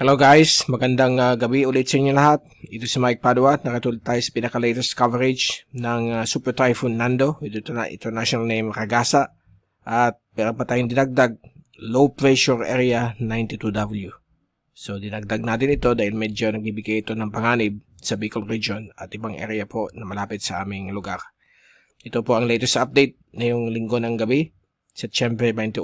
Hello guys, magandang gabi ulit sa inyo lahat. Ito si Mike Padua at nakatulad tayo sa pinaka-latest coverage ng Super Typhoon Nando with international name Ragasa. At meron pa tayong dinagdag, low pressure area 92W. So dinagdag natin ito dahil medyo nagbibigay ito ng panganib sa Bicol region at ibang area po na malapit sa aming lugar. Ito po ang latest update ngayong linggo ng gabi, September 21,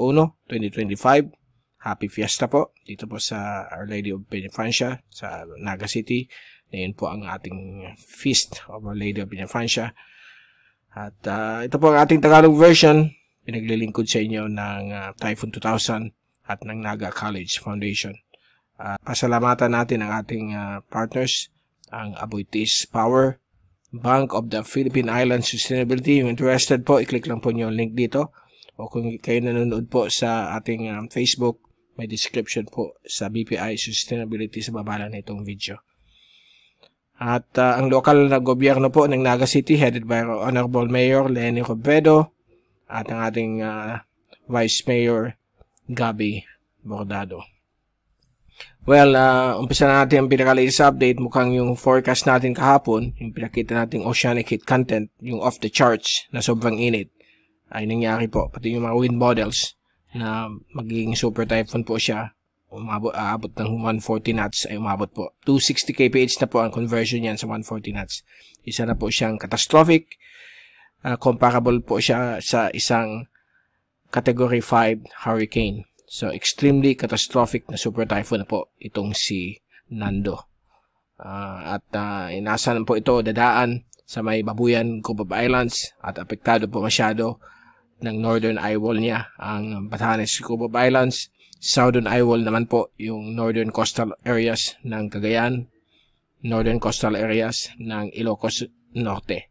2025. Happy Fiesta po dito po sa Our Lady of Peñafrancia sa Naga City. Ngayon po ang ating feast of Our Lady of Peñafrancia. At ito po ang ating Tagalog version. Pinaglilingkod sa inyo ng Typhoon 2000 at ng Naga College Foundation. Pasalamatan natin ang ating partners, ang Aboitiz Power, Bank of the Philippine Islands Sustainability. Yung interested po, i-click lang po nyo yung link dito. O kung kayo nanonood po sa ating Facebook, may description po sa BPI Sustainability sa baba na itong video. At ang lokal na gobyerno po ng Naga City headed by Honorable Mayor Lenny Robredo at ang ating Vice Mayor Gabby Bordado. Well, umpisa na natin ang pinaka-latest update. Mukhang yung forecast natin kahapon, yung pinakita nating oceanic heat content, yung off the charts na sobrang init, ay nangyari po. Pati yung mga wind models na magiging super typhoon po siya, aabot ng 140 knots ay umabot po. 260 kph na po ang conversion yan sa 140 knots. Isa na po siyang catastrophic. Comparable po siya sa isang category 5 hurricane. So, extremely catastrophic na super typhoon na po itong si Nando. Inasahan po ito dadaan sa may Babuyan, Group of Islands at apektado po masyado ng northern eye wall niya ang Batanes Group of Islands. Southern eye wall naman po yung northern coastal areas ng Cagayan, northern coastal areas ng Ilocos Norte.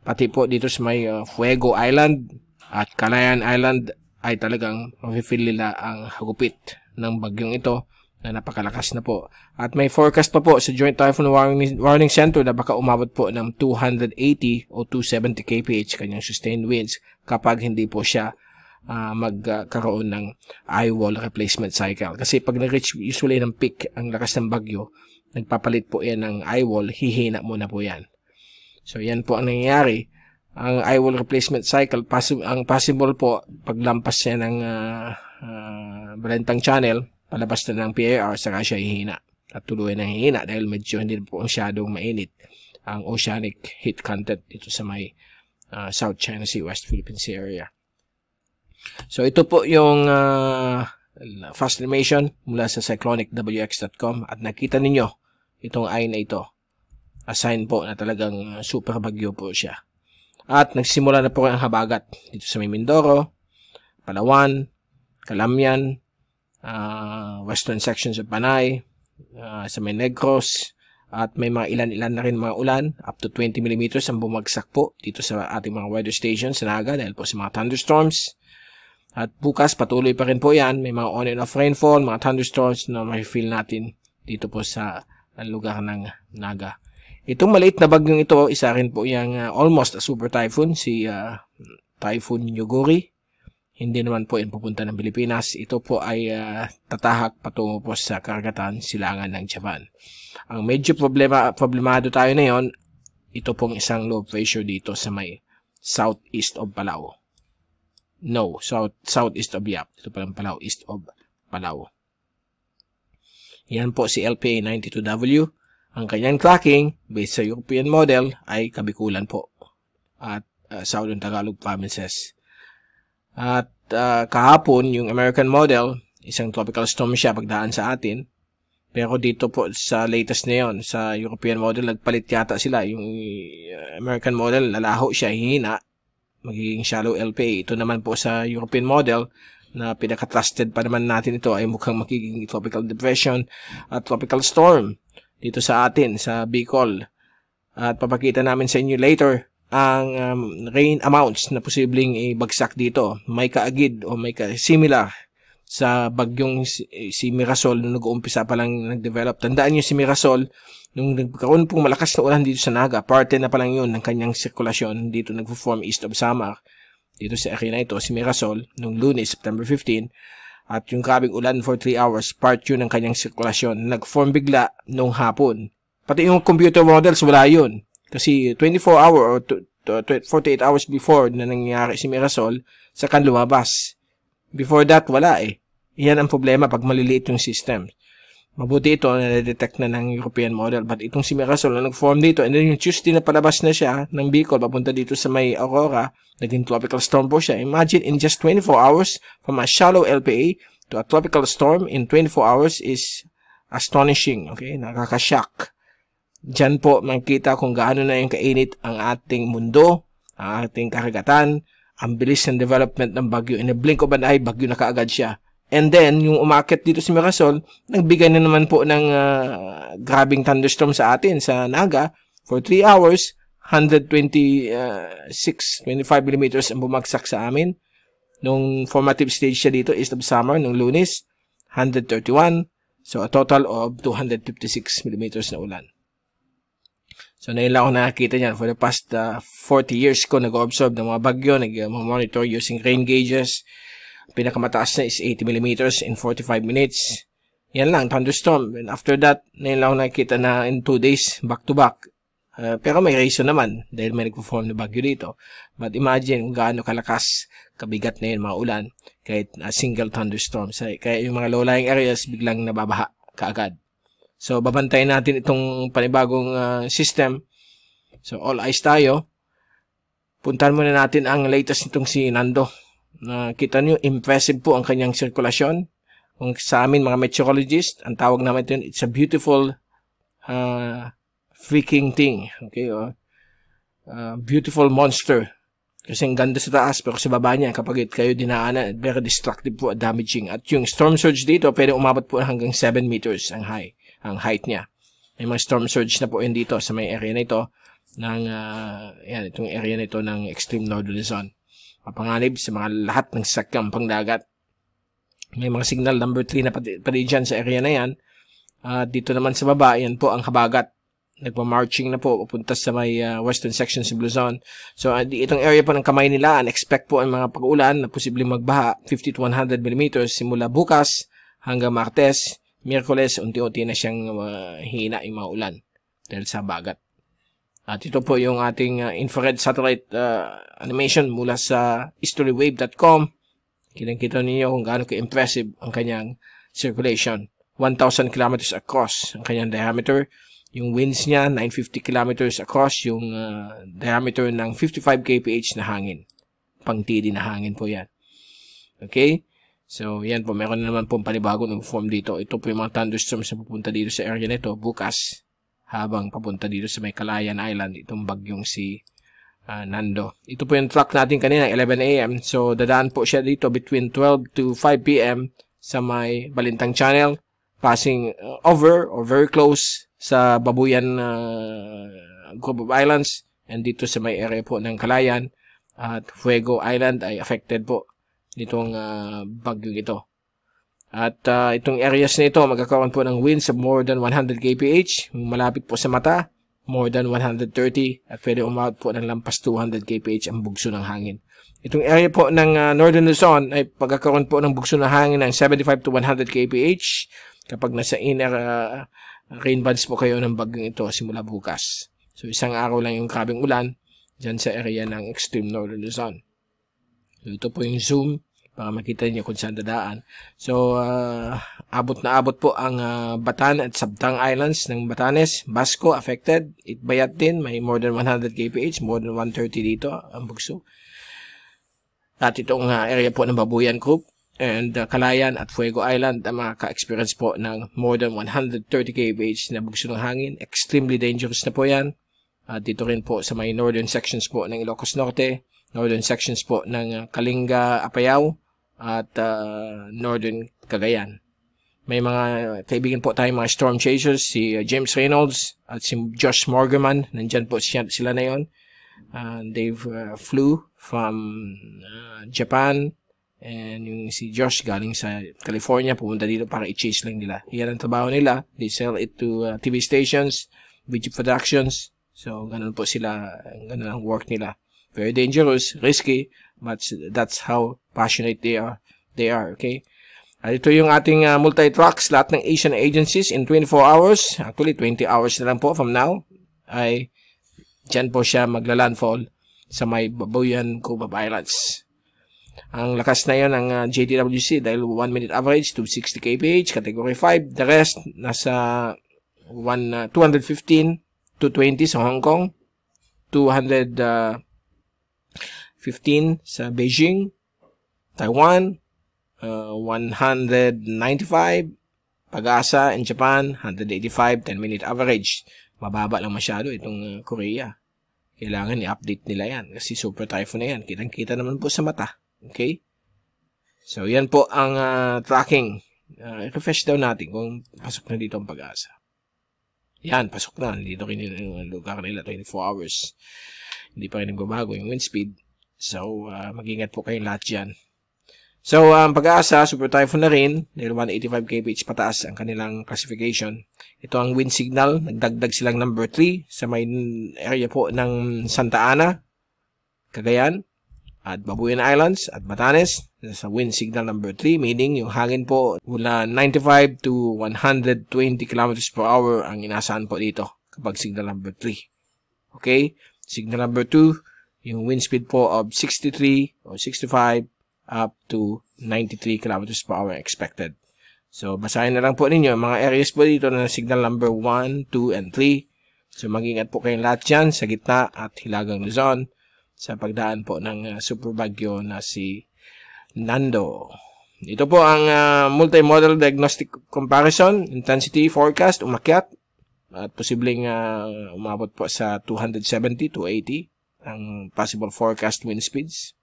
Pati po dito sa may Fuego Island at Calayan Island ay talagang mapifeel nila ang hagupit ng bagyong ito na napakalakas na po. At may forecast pa po sa Joint Typhoon Warning Center na baka umabot po ng 280 o 270 kph kanyang sustained winds kapag hindi po siya magkaroon ng eye wall replacement cycle. Kasi pag nag-reach usually ng peak ang lakas ng bagyo, nagpapalit po yan ng eye wall, hihina muna po yan. So yan po ang nangyayari. Ang eye wall replacement cycle, ang possible po, paglampas niya ng Balentang Channel, palabas na ng PAR, saka siya hihina. At tuluyan ng hihina dahil medyo hindi po masyadong mainit ang oceanic heat content dito sa may South China Sea, West Philippine Sea area. So ito po yung fast animation mula sa cyclonicwx.com at nakita ninyo itong eye na ito. A sign po na talagang super bagyo po siya. At nagsimula na po ang habagat dito sa may Mindoro, Palawan, Calamian, western sections of Panay, sa may Negros, at may mga ilan-ilan na rin mga ulan, up to 20 mm ang bumagsak po dito sa ating mga weather stations sa Naga dahil po sa mga thunderstorms. At bukas patuloy pa rin po yan, may mga on and off rainfall, mga thunderstorms na ma-feel natin dito po sa lugar ng Naga. Itong maliit na bagyong ito, isa rin po yung almost a super typhoon, si Typhoon Yuguri. Hindi naman po yung pupunta ng Pilipinas. Ito po ay tatahak patungo po sa karagatan silangan ng Japan. Ang medyo problemado tayo na yon, ito pong isang low pressure dito sa may southeast of Palau. No, southeast of Yap. Ito palang Palau, east of Palau. Yan po si LPA 92W. Ang kanyang tracking, based sa European model, ay Kabikulan po. At Southern Tagalog provinces. At kahapon, yung American model, isang tropical storm siya pagdaan sa atin. Pero dito po sa latest na yun, sa European model, nagpalit yata sila. Yung American model, lalaho siya, hihina, magiging shallow LPA. Ito naman po sa European model, na pinaka-trusted pa naman natin ito, ay mukhang magiging tropical depression at tropical storm dito sa atin, sa Bicol. At papakita namin sa inyo later ang rain amounts na posibleng ibagsak dito. May kaagid o may similar sa bagyong si Mirasol nung nag-uumpisa pa lang nag-develop. Tandaan nyo si Mirasol, nung nagkaroon pong malakas na ulan dito sa Naga, parte na pa lang yun ng kanyang sirkulasyon dito nagpo-form east of Samar. Dito sa area na ito, si Mirasol, nung Lunes, September 15, At yung grabing ulan for 3 hours, part yun ng kanyang sirkulasyon. Nag-form bigla nung hapon. Pati yung computer models, wala yun. Kasi 24 hour or 48 hours before na nangyari si Mirasol, saka lumabas. Before that, wala eh. Yan ang problema pag maliliit yung system. Mabuti ito na na-detect na ng European model. But itong si Mirasol na nag-form dito, and then yung Tuesday na palabas na siya ng Bicol, papunta dito sa may Aurora, naging tropical storm po siya. Imagine in just 24 hours, from a shallow LPA to a tropical storm in 24 hours is astonishing. Okay? Nakakashock. Diyan po makikita kung gaano na yung kainit ang ating mundo, ang ating karagatan, ang bilis ng development ng bagyo. In a blink of an eye, bagyo na kaagad siya. And then, yung umakit dito si Mirasol, nagbigay na naman po ng grabing thunderstorm sa atin, sa Naga, for 3 hours, 126, 25 millimeters ang bumagsak sa amin. Nung formative stage siya dito, East of Summer, nung Lunes, 131. So, a total of 256 millimeters na ulan. So, na lang ako nakakita niyan. For the past 40 years ko, nag-observe ng mga bagyo, nag-monitor using rain gauges. Pinakamataas na is 80 millimeters in 45 minutes. Yan lang, thunderstorm. And after that, na lang ako nakikita na in 2 days, back to back. Pero may reason naman dahil may nagpo-form na bagyo dito. But imagine kung gaano kalakas, kabigat na yun mga ulan kahit a single thunderstorm. Kaya yung mga low-lying areas biglang nababaha kaagad. So babantayan natin itong panibagong system. So all eyes tayo. Puntahan muna natin ang latest nitong si Nando. Kita nyo, impressive po ang kanyang sirkulasyon. Kung sa amin mga meteorologist, ang tawag naman ito, it's a beautiful freaking thing. Okay, beautiful monster. Kasi ang ganda sa taas, pero sa baba niya, kapag kayo dinaanan, very destructive po at damaging. At yung storm surge dito, pwede umabot po hanggang 7 meters ang height niya. May mga storm surge na po yun dito sa may area na ito, itong area na ito ng extreme northern Luzon. Mapanganib sa mga lahat ng sakyang pangdagat. May mga signal number 3 na pati dyan sa area na yan. Dito naman sa baba, yan po ang habagat. Nagpa-marching na po, pupunta sa may western section sa Luzon. So, itong area po ng kamay nila, expect po ang mga pag-ulan na posibleng magbaha, 50 to 100 millimeters simula bukas hanggang Martes, Miyerkules, unti-unti na siyang hina yung mga ulan dahil sa bagat. At ito po yung ating infrared satellite animation mula sa historywave.com. Kitang-kita ninyo kung gaano ka-impressive ang kanyang circulation. 1,000 kilometers across ang kanyang diameter. Yung winds niya, 950 kilometers across, yung diameter ng 55 kph na hangin. Pangtidi na hangin po yan. Okay? So, yan po. Meron na naman pong panibago ng form dito. Ito po yung mga thunderstorms na pupunta dito sa area nito bukas habang papunta dito sa may Calayan Island. Itong bagyong si Nando. Ito po yung track natin kanina, 11 a.m. So, dadaan po siya dito between 12 to 5 p.m. sa may Balintang Channel. Passing over or very close sa Babuyan group of islands, and dito sa may area po ng Calayan at Fuego Island ay affected po nitong bagyo ito. At itong areas na ito magkakaroon po ng winds of more than 100 kph, malapit po sa mata, more than 130, at pwede umabot po ng lampas 200 kph ang bugso ng hangin. Itong area po ng Northern Luzon ay pagkakaroon po ng bugso ng hangin ng 75 to 100 kph kapag nasa inner rain bands po kayo ng bagyong ito simula bukas. So, isang araw lang yung grabing ulan dyan sa area ng extreme Northern Luzon. So, ito po yung zoom para makita niyo kung saan dadaan. So, abot na abot po ang Batan at Sabtang Islands ng Batanes. Basco affected. Itbayat din. May more than 100 kph. More than 130 dito ang bugso. At itong area po ng Babuyan Group and Calayan at Fuego Island ang makaka-experience po ng more than 130 kph na bugso ng hangin. Extremely dangerous na po yan. At dito rin po sa may northern sections po ng Ilocos Norte, northern sections po ng Kalinga, Apayao, at northern Cagayan. May mga kaibigan po tayong mga storm chasers, si James Reynolds at si Josh Morgerman. Nandyan po sila na yun. They've flew from Japan, and yung si Josh galing sa California, pumunta dito para i-chase lang nila. Yan ang trabaho nila. They sell it to TV stations, video productions. So, ganun po sila, ganun ang work nila. Very dangerous, risky, but that's how passionate they are, okay? Ito yung ating multi-tracks, lahat ng Asian agencies in 24 hours. Actually, 20 hours na lang po from now. Ay, dyan po siya magla-landfall sa may Babuyan, Cubab Islands. Ang lakas na yun ng JTWC dahil 1 minute average, 260 kph, category 5. The rest, nasa 215 to 20 sa Hong Kong, 215 sa Beijing, Taiwan, 195, Pag-asa in Japan, 185, 10-minute average. Mababa lang masyado itong Korea. Kailangan i-update nila yan kasi super typhoon na yan. Kitang-kita naman po sa mata. Okay? So, yan po ang tracking. I-refresh daw natin kung pasok na dito ang Pag-asa. Yan, pasok na. Dito rin yung lugar nila, 24 hours. Hindi pa rin nagbabago yung wind speed. So, mag-ingat po kayong lahat dyan. So, ang Pag-asa, super typhoon na rin, dahil 185 kph pataas ang kanilang classification. Ito ang wind signal, nagdagdag silang number 3 sa may area po ng Santa Ana, Cagayan, at Babuyan Islands, at Batanes, sa wind signal number 3, meaning yung hangin po mula 95 to 120 km per hour ang inasahan po dito kapag signal number 3. Okay? Signal number 2, yung wind speed po of 63 or 65 up to 93 km per hour expected. So, basahin na lang po ninyo mga areas po dito na signal number 1, 2, and 3. So, mag-ingat po kayong lahat dyan sa gitna at hilagang Luzon sa pagdaan po ng super bagyo na si Nando. Ito po ang multi-model diagnostic comparison, intensity forecast, umakyat at posibleng umabot po sa 270 to 80 ang possible forecast wind speeds.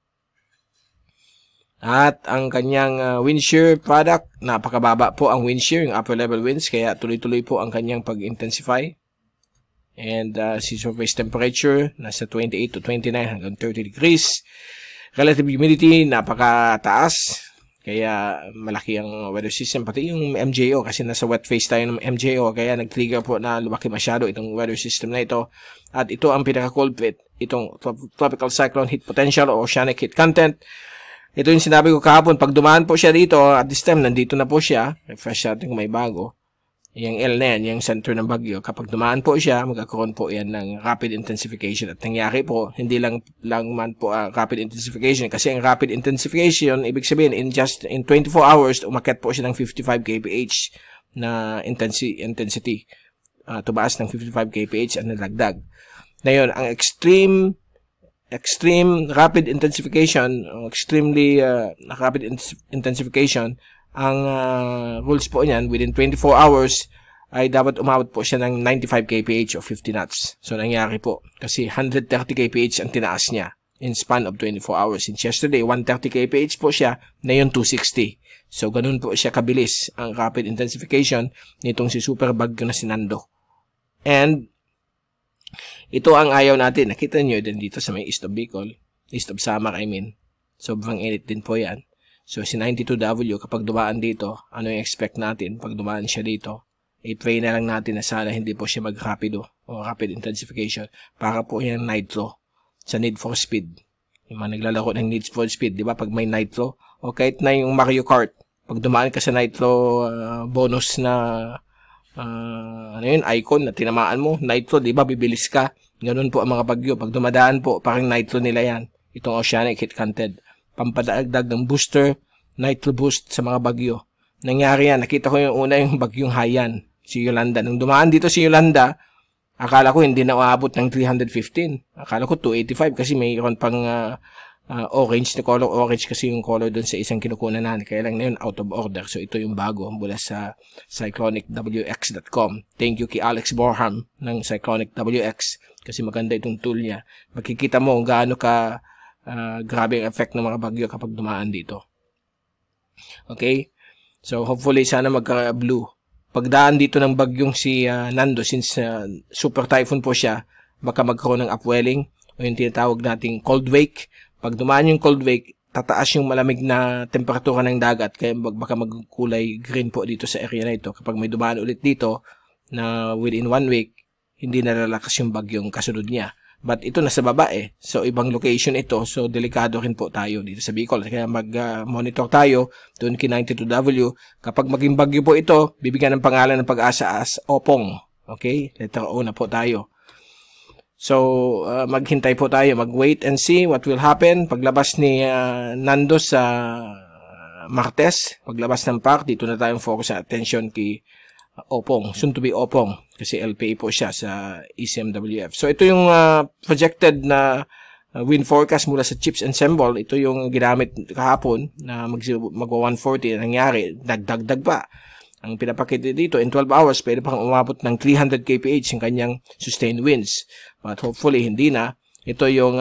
At ang kanyang wind shear product, napakababa po ang wind shear, yung upper level winds, kaya tuloy-tuloy po ang kanyang pag-intensify. And si surface temperature, nasa 28 to 29 hanggang 30 degrees. Relative humidity, napakataas, kaya malaki ang weather system. Pati yung MJO, kasi nasa wet phase tayo ng MJO, kaya nag-trigger po na lumaki masyado itong weather system na ito. At ito ang pinaka-culprit, itong tropical cyclone heat potential o oceanic heat content. Ito yung sinabi ko kahapon, pag dumaan po siya dito, at this time, nandito na po siya, refresh natin kung may bago. Yung L na yan, yung center ng bagyo, kapag dumaan po siya, magkakaroon po yan ng rapid intensification. At nangyari po, hindi lang man po rapid intensification, kasi ang rapid intensification, ibig sabihin, in 24 hours, umakyat po siya ng 55 kph na intensity. Tumaas ng 55 kph ang nalagdag. Ngayon, ang extreme rapid intensification, extremely rapid intensification, ang rules po niyan, within 24 hours, ay dapat umabot po siya ng 95 kph o 50 knots. So, nangyari po. Kasi 130 kph ang tinaas niya in span of 24 hours. Since yesterday, 130 kph po siya, ngayon 260. So, ganun po siya kabilis ang rapid intensification nitong si super bagyo na si Nando. And, ito ang ayaw natin. Nakita nyo din dito sa may East of Bicol. East of Samar, I mean. Sobrang init din po yan. So, si 92W, kapag dumaan dito, ano yung expect natin pag dumaan siya dito? I-pray na lang natin na sana hindi po siya mag-rapido o rapid intensification para po yan nitro sa need for speed. Yung mga naglalaro ng need for speed, di ba? Pag may nitro, o kahit na yung Mario Kart, pag dumaan ka sa nitro bonus na ano yun, icon na tinamaan mo, nitro, di ba? Bibilis ka. Ganun po ang mga bagyo. Pag dumadaan po, parang nitro nila yan. Itong oceanic heat content. Pampadagdag ng booster, nitro boost sa mga bagyo. Nangyari yan. Nakita ko yung una yung bagyong Haiyan, si Yolanda. Nung dumaan dito si Yolanda, akala ko hindi na uabot ng 315. Akala ko 285 kasi mayroon pang orange, na color orange kasi yung color dun sa isang kinukunan natin. Kaya lang na yun, out of order. So, ito yung bago mula sa cyclonicwx.com. Thank you kay Alex Borham ng Cyclonic WX kasi maganda itong tool niya. Makikita mo kung gaano ka grabe ang effect ng mga bagyo kapag dumaan dito. Okay? So, hopefully, sana magka-blue. Pagdaan dito ng bagyong si Nando, since super typhoon po siya, baka magkaroon ng upwelling o yung tinatawag nating cold wake. Pag dumaan yung cold wake, tataas yung malamig na temperatura ng dagat, kaya baka magkulay green po dito sa area na ito. Kapag may dumaan ulit dito, na within 1 week, hindi nalalakas yung bagyong kasunod niya. But ito nasa baba eh. So, ibang location ito. So, delikado rin po tayo dito sa Bicol. Kaya mag-monitor tayo doon kay 92W. Kapag maging bagyo po ito, bibigyan ng pangalan ng Pag-asa as Opong. Okay? Letter O na po tayo. So, maghintay po tayo. Mag-wait and see what will happen. Paglabas ni Nando sa Martes, paglabas ng PAC, dito na tayong focus sa attention kay Opong, soon to be Opong, kasi LPA po siya sa ECMWF. So, ito yung projected na wind forecast mula sa Chips Ensemble. Ito yung ginamit kahapon na mag-140 nangyari, dagdag pa. Ang pinapakita dito, in 12 hours, pwede pang umabot ng 300 kph yung kanyang sustained winds. But hopefully, hindi na. Ito yung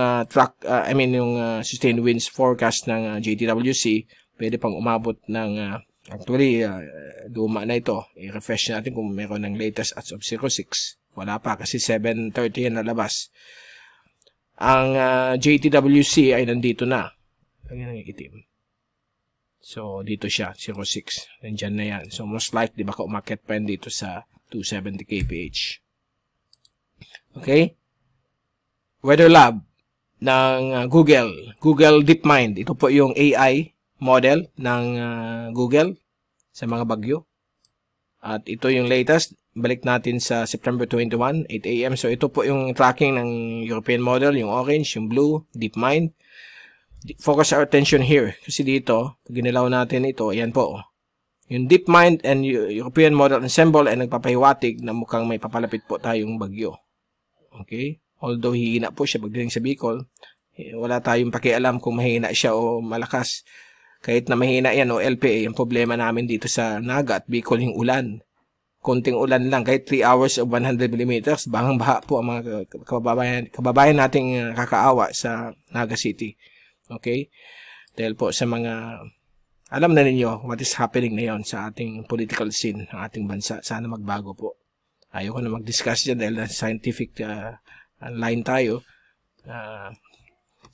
sustained winds forecast ng JTWC. Pwede pang umabot ng actually, luma na ito. I-refresh natin kung meron ng latest as of 06. Wala pa kasi 7:30 yan nalabas. Ang JTWC ay nandito na. Ang itim. So, dito siya, 06. Nandyan na yan. So, most likely, baka umakit pa yan dito sa 270 kph. Okay? Weather Lab ng Google DeepMind. Ito po yung AI model ng Google sa mga bagyo. At ito yung latest. Balik natin sa September 21, 8 AM. So, ito po yung tracking ng European model, yung orange, yung blue, DeepMind. Focus our attention here. Kasi dito, pag ginilaw natin ito, ayan po. Yung DeepMind and European model ensemble ay nagpapahiwatig na mukhang may papalapit po tayong bagyo. Okay? Although hihina po siya pagdating sa Bicol, wala tayong pakialam kung mahina siya o malakas. Kahit na mahina yan o LPA, ang problema namin dito sa Naga at Bicol yung ulan. Konting ulan lang, kahit 3 hours of 100 mm, bahang-baha po ang mga kababayan nating kakaawa sa Naga City. Okay? Dahil po sa mga, alam na ninyo what is happening na yon sa ating political scene ng ating bansa. Sana magbago po. Ayoko na mag-discuss dyan dahil na scientific line tayo.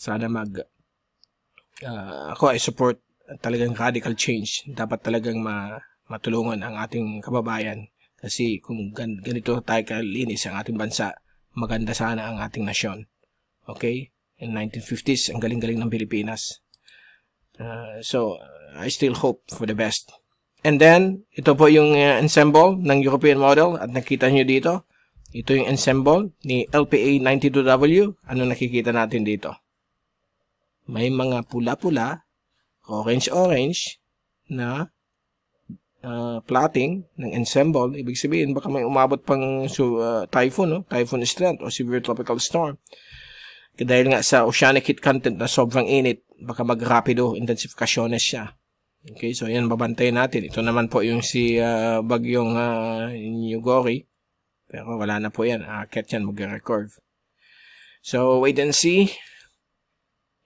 Sana ako ay support talagang radical change. Dapat talagang matulungan ang ating kababayan. Kasi kung ganito tayo kalinis ang ating bansa, maganda sana ang ating nasyon. Okay? In 1950s, ang galing-galing ng Pilipinas. So, I still hope for the best. And then, ito po yung ensemble ng European model. At nakita nyo dito, ito yung ensemble ni LPA 92W. Ano nakikita natin dito? May mga pula-pula, orange-orange na plotting ng ensemble. Ibig sabihin, baka may umabot pang typhoon, no? Typhoon strength o severe tropical storm. Dahil nga sa oceanic heat content na sobrang init, baka mag-rapido intensifikasyones siya. Okay, so yan, babantayan natin. Ito naman po yung si bagyong Newgory. Pero wala na po yan. Akit yan, mag-record. So, wait and see.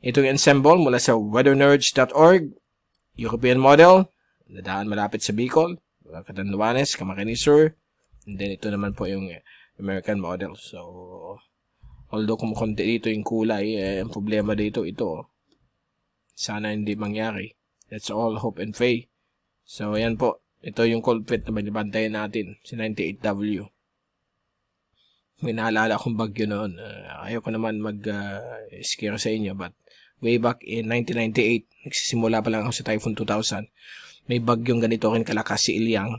Ito yung ensemble mula sa weathernerds.org. European model. Nadaan malapit sa Bicol. Catanduanes, Camarines Sur. And then ito naman po yung American model. So, although kumukunti dito yung kulay, ang problema dito, ito. Sana hindi mangyari. That's all hope and pray. So, ayan po. Ito yung culprit na banibantayan natin. Si 98W. May naalala akong bagyo noon. Ayaw ko naman mag-scare sa inyo. But way back in 1998, nagsisimula pa lang ako sa Typhoon 2000. May bagyong ganito rin kalakas si Ilyang.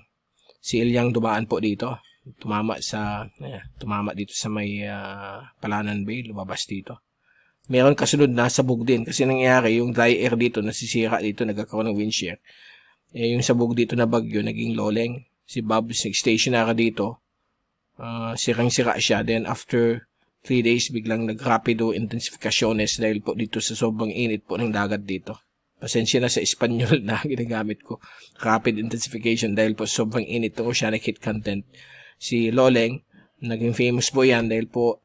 Si Ilyang dumaan po dito. Tumama dito sa may Palanan Bay, lumabas dito. Meron kasunod na sabog din kasi nangyari yung dry air dito nasisira dito, nagkakaroon ng wind shear. Yung sabog dito na bagyo naging loleng. Si Bob stationary dito. Sirang-sira siya. Then after 3 days biglang nag-rapido intensifikasyones dahil po dito sa sobrang init po ng dagat dito. Pasensya na sa Espanyol na ginagamit ko. Rapid intensification dahil po sobrang init ng oceanic heat content. Si Loleng, naging famous po yan dahil po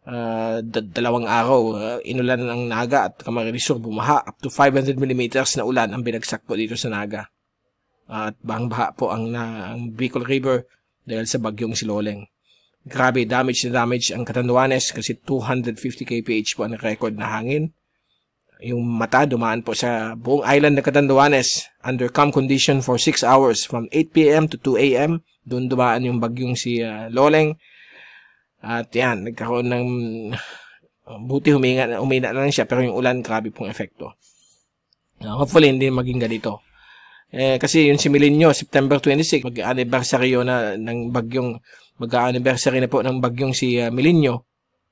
2 araw, inulan ng Naga at Camarines Sur, bumaha. Up to 500 mm na ulan ang binagsak po dito sa Naga. At bahang-baha po ang Bicol River dahil sa bagyong si Loleng. Grabe, damage ang Catanduanes kasi 250 kph po ang record na hangin. Yung mata dumaan po sa buong island ng Catanduanes under calm condition for 6 hours from 8 PM to 2 AM. Doon dumaan yung bagyong si Loleng. At yan, nagkaroon ng Buti humina na lang siya, pero yung ulan, grabe pong epekto. Hopefully, hindi maging ganito. Kasi yung si Milenyo, September 26, mag-anniversary na ng bagyong, mag-anniversary na po ng bagyong si Milenyo.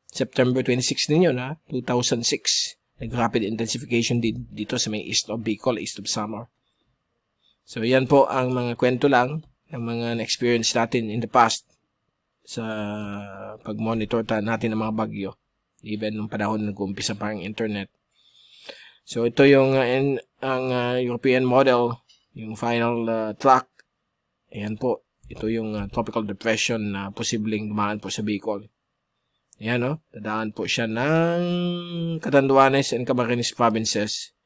September 26 din yun, 2006. Nag-rapid intensification dito sa may east of Bicol, east of Samar. So, yan po ang mga kwento lang ng mga na-experience natin in the past sa pag-monitor natin ng mga bagyo. Even nung panahon nag-umpisa pa ang internet. So, ito yung ang European model, yung final track. Ayan po. Ito yung tropical depression na posibleng dumaan po sa Bicol. Ayan, dadaan po siya ng Catanduanes and Camarines provinces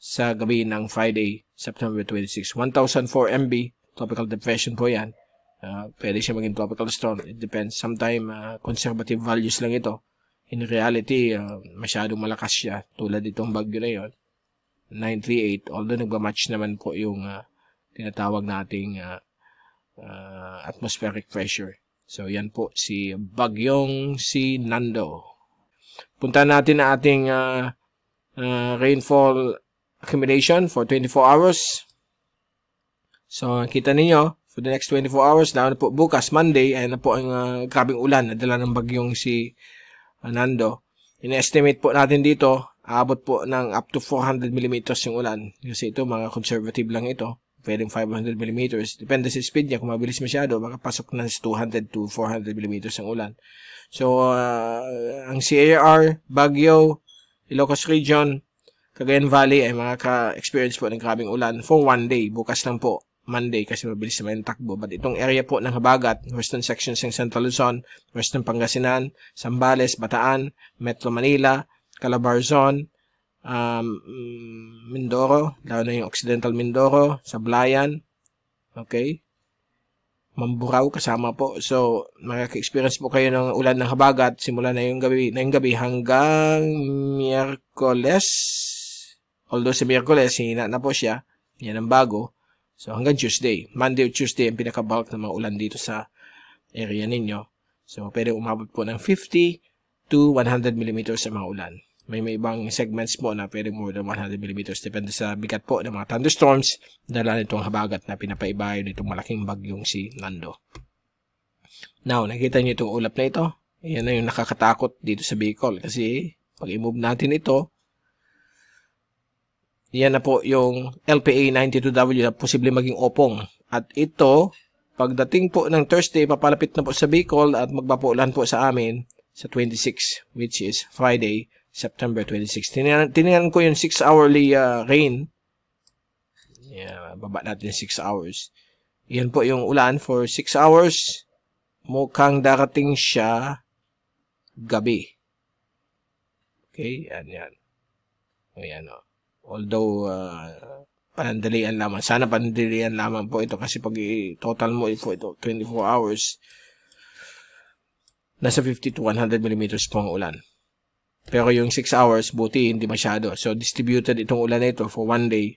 sa gabi ng Friday, September 26. 1,004 MB, tropical depression po yan. Pwede siya maging tropical storm. It depends. Sometimes, conservative values lang ito. In reality, masyadong malakas siya. Tulad itong bagyo na yun. 938. Although nagmamatch naman po yung tinatawag nating atmospheric pressure. So, yan po si bagyong si Nando. Punta natin na ating rainfall accumulation for 24 hours. So, kita ninyo, for the next 24 hours, lalo na po bukas, Monday, ayan na po ang grabing ulan na dala ng bagyong si Nando. In-estimate po natin dito, aabot po ng up to 400 mm yung ulan. Kasi ito, mga conservative lang ito. Pwedeng 500 mm. Depende sa speed niya. Kung mabilis masyado, makapasok na sa 200 to 400 mm ang ulan. So, ang CAR, Baguio, Ilocos Region, Cagayan Valley ay makaka-experience po ng grabing ulan for one day. Bukas lang po, Monday, kasi mabilis naman yung takbo. But itong area po ng habagat, western sections ng Central Luzon, western Pangasinan, Zambales, Bataan, Metro Manila, Calabarzon, Mindoro, lalo na yung Occidental Mindoro, Sablayan, okay, Mamburao kasama po. So, makaka-experience po kayo ng ulan ng habagat simula na yung gabi hanggang Miyerkules. Although sa Miyerkules, hina na po siya. Yan ang bago. So, hanggang Tuesday. Monday o Tuesday ang pinaka-bulk ng mga ulan dito sa area ninyo. So, pwede umabot po ng 50 to 100 mm sa mga ulan. May ibang segments po na pwede more than 100 mm. Depende sa bigat po ng mga thunderstorms dala nitong habagat na pinapaibayo nitong malaking bagyong si Nando. Now, nakita niyo itong ulap na ito. Yan na yung nakakatakot dito sa Bicol. Kasi, pag i-move natin ito, yan na po yung LPA 92W na posible maging opong. At ito, pagdating po ng Thursday, papalapit na po sa Bicol at magpapuulan po sa amin sa 26, which is Friday, September 26. Tinignan ko yung 6-hourly rain. Yeah, baba natin 6 hours. Yan po yung ulan for 6 hours. Mukhang darating siya gabi. Okay, yan. Ayan, although, panandalian lamang. Sana panandalian lamang po ito kasi pag total mo po ito, 24 hours, nasa 50 to 100 mm po ang ulan. Pero yung 6 hours, buti hindi masyado. So, distributed itong ulan na ito for one day.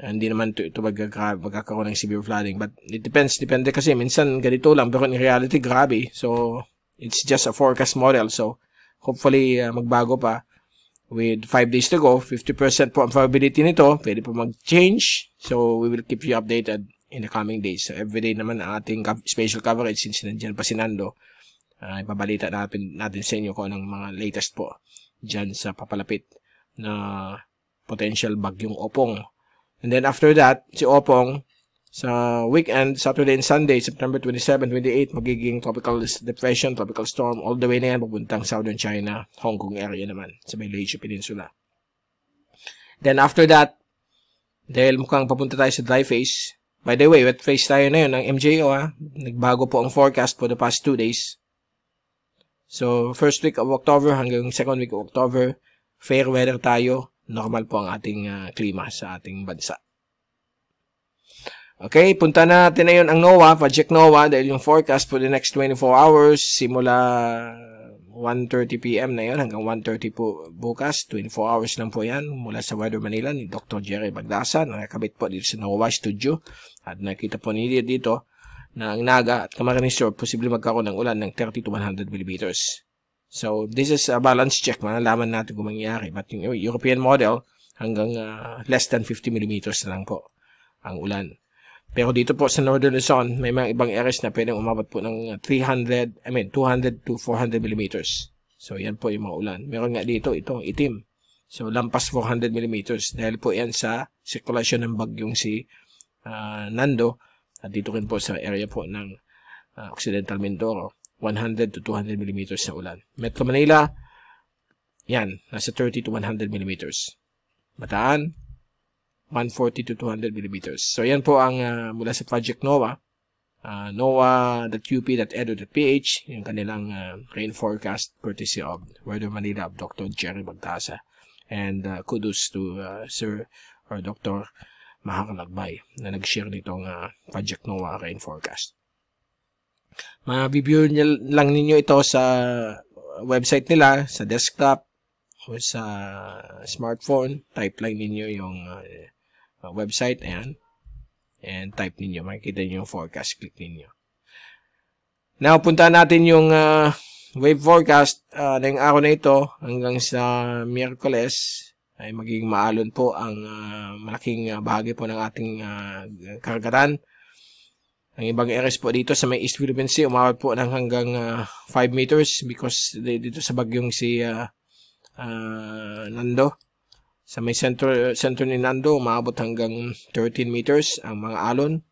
Hindi naman ito magkakaroon ng severe flooding. But it depends. Depende kasi. Minsan ganito lang. Pero in reality, grabe. So, it's just a forecast model. So, hopefully, magbago pa. With 5 days to go, 50% po ang probability nito. Pwede po mag-change. So, we will keep you updated in the coming days. So, everyday naman ang ating special coverage since nandiyan pa si Nando. Ipabalita natin sa inyo kung anong mga latest po dyan sa papalapit na potential bagyong Opong. And then after that, si Opong sa weekend, Saturday and Sunday, September 27, 28, magiging tropical depression, tropical storm, all the way na yan, papuntang Southern China, Hong Kong area naman, sa Malaysia Peninsula. Then after that, dahil mukhang papunta tayo sa dry phase, by the way, wet phase tayo na yun ng MJO, nagbago po ang forecast for the past 2 days. So, first week of October hanggang second week of October, fair weather tayo. Normal po ang ating klima sa ating bansa. Okay, punta natin na yun ang NOAA, Project NOAA, dahil yung forecast for the next 24 hours, simula 1:30 PM na yun hanggang 1:30 po bukas. 24 hours lang po yan mula sa Weather Manila ni Dr. Jerry Bagdasa, nakakabit po dito sa NOAA studio. At nakita po niyo dito na ang Naga at Camarines Sur posible magkaroon ng ulan ng 30 to 100 mm. So, this is a balance check. Malalaman natin kung mangyayari. But yung European model, hanggang less than 50 millimeters na lang po ang ulan. Pero dito po sa Northern Luzon, may mga ibang areas na pwedeng umabot po ng 200 to 400 millimeters. So, yan po yung mga ulan. Meron nga dito, itong itim. So, lampas 400 millimeters. Dahil po yan sa sirkulasyon ng bagyong si Nando. At dito rin po sa area po ng Occidental Mindoro, 100 to 200 millimeters na ulan. Metro Manila, yan, nasa 30 to 100 millimeters. Bataan, 140 to 200 millimeters. So, yan po ang mula sa Project NOAA. NOAA.up.edu.ph, yung kanilang rain forecast courtesy of Weather Manila of Dr. Jerry Magtasa. And kudos to Sir or Dr. Mahakalagbay na nag-share nitong Project NOAA rain forecast. Mabibigyan lang ninyo ito sa website nila, sa desktop o sa smartphone. Type lang ninyo yung website, ayan. And type ninyo, makikita nyo yung forecast, click ninyo. Now, punta natin yung wave forecast ng araw na ito hanggang sa Miyerkules ay magiging maalon po ang malaking bahagi po ng ating karagatan. Ang ibang areas po dito sa may East Philippine Sea, umabot po ng hanggang 5 meters because dito sa bagyong si Nando. Sa may center ni Nando, umabot hanggang 13 meters ang mga alon.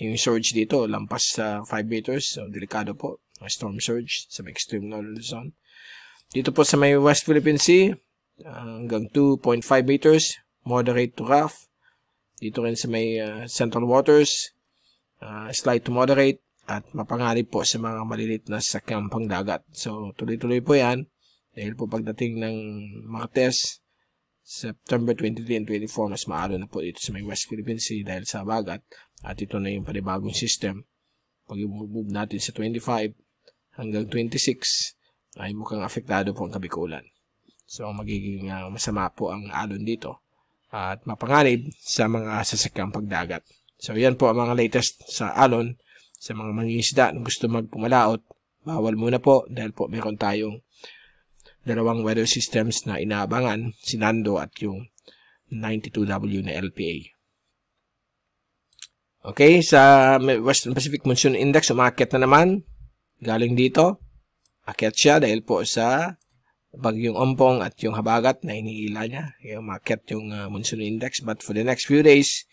Yung surge dito, lampas sa 5 meters. So, delikado po. Storm surge sa may extreme northern Luzon. Dito po sa may West Philippine Sea, hanggang 2.5 meters, moderate to rough. Dito rin sa may central waters, slight to moderate, at mapanganib po sa mga malilit na sasakyang pangdagat. So, tuloy-tuloy po yan. Dahil po pagdating ng Martes, September 23 and 24, mas maalo na po dito sa may West Philippine Sea dahil sa bagat. At ito na yung panibagong system. Pag i-move natin sa 25 hanggang 26, ay mukhang apektado po ang Kabikulan. So, magiging masama po ang alon dito at mapanganib sa mga sasakyang pagdagat. So, yan po ang mga latest sa alon. Sa mga mangingisda na gusto magpumalaot, bawal muna po dahil po meron tayong dalawang weather systems na inaabangan, si Nando at yung 92W na LPA. Okay, sa Western Pacific Monsoon Index, umakyat na naman. Galing dito, akyat siya dahil po sa bagyong Ompong at yung habagat na iniila niya. Kaya umakyat yung monsoon index. But for the next few days,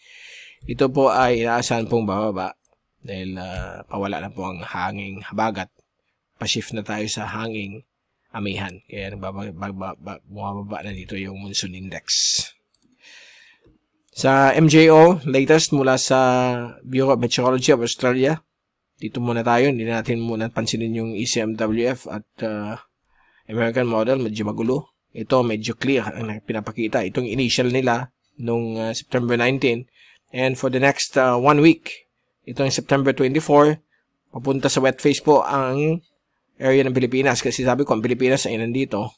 ito po ay inaasahan pong bababa dahil pawala na po ang hanging habagat. Pa-shift na tayo sa hanging amihan. Kaya bumababa na dito yung monsoon index. Sa MJO, latest mula sa Bureau of Meteorology of Australia. Dito muna tayo. Hindi natin muna pansinin yung ECMWF at American model, medyo magulo. Ito, medyo clear ang pinapakita. Itong initial nila nung September 19. And for the next 1 week, itong September 24, papunta sa wet phase po ang area ng Pilipinas. Kasi sabi ko, ang Pilipinas ay nandito.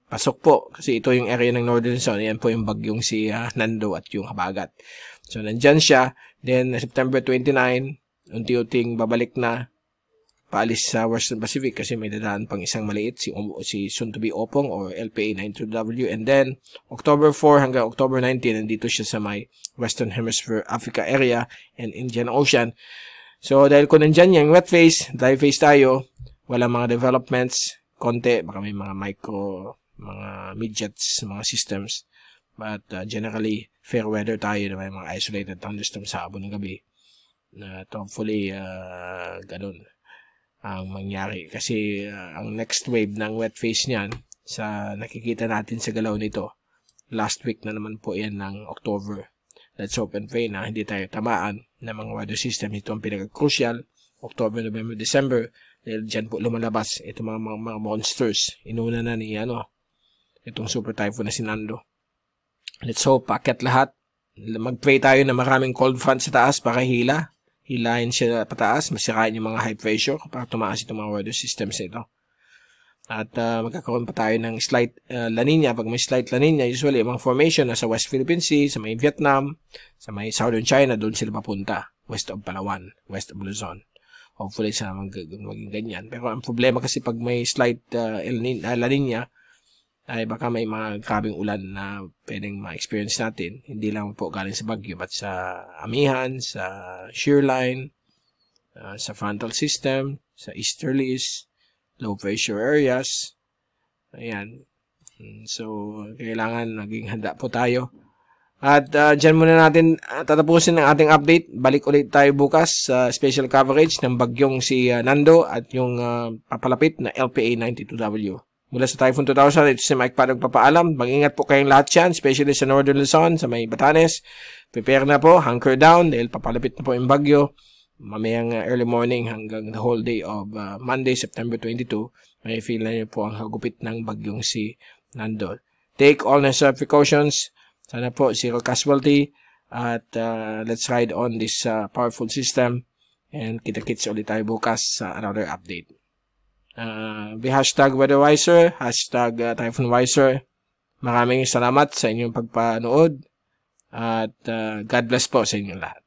Pasok po. Kasi ito yung area ng Northern Luzon. Yan po yung bagyong si Nando at yung habagat. So, nandyan siya. Then, September 29, unti-unting babalik na paalis sa Western Pacific kasi may dadaan pang isang maliit, si soon-to-be Opong or LPA 92W. And then, October 4 hanggang October 19, nandito siya sa may Western Hemisphere Africa area and Indian Ocean. So, dahil kung nandyan yung wet phase, dry phase tayo, walang mga developments, konti, baka may mga micro, mga midgets, mga systems. But generally, fair weather tayo na may mga isolated thunderstorms sa hapon ng gabi. Hopefully, ganun ang mangyari. Kasi ang next wave ng wet phase niyan, sa nakikita natin sa galaw nito, last week na naman po yan ng October. Let's hope and pray na hindi tayo tamaan ng mga weather system. Ito ang pinaka-crucial. October, November, December. Dahil dyan po lumalabas itong mga monsters. Inuna na ni itong super typhoon na si Nando. Let's hope, paket lahat. Mag-pray tayo na maraming cold front sa taas para hilahin siya pataas, masirain yung mga high pressure para tumaas itong mga weather systems nito. At magkakaroon pa tayo ng slight La Nina. Pag may slight La Nina, usually mga formation na sa West Philippine Sea, sa may Vietnam, sa may Southern China, doon sila papunta. West of Palawan, west of Luzon. Hopefully sana maging ganyan. Pero ang problema kasi pag may slight La Nina, ay baka may mga grabing ulan na pwedeng ma-experience natin. Hindi lang po galing sa bagyo, but sa amihan, sa shear line, sa frontal system, sa easterlies, low pressure areas. Ayan. So, kailangan maging handa po tayo. At dyan muna natin tatapusin ang ating update. Balik ulit tayo bukas sa special coverage ng bagyong si Nando at yung papalapit na LPA 92W. Mula sa Typhoon 2000, ito si Mike Padong papaalam. Mag-ingat po kayong lahat yan, especially sa Northern Luzon, sa may Batanes. Prepare na po, hunker down, dahil papalapit na po yung bagyo. Mamayang early morning hanggang the whole day of Monday, September 22, may feel na nyo po ang hagupit ng bagyong si Nando. Take all necessary precautions. Sana po, zero casualty. At let's ride on this powerful system. And kita-kits ulit tayo bukas sa another update. Be hashtag WeatherWiser, hashtag TyphoonWiser. Maraming salamat sa inyong pagpanood. At God bless po sa inyong lahat.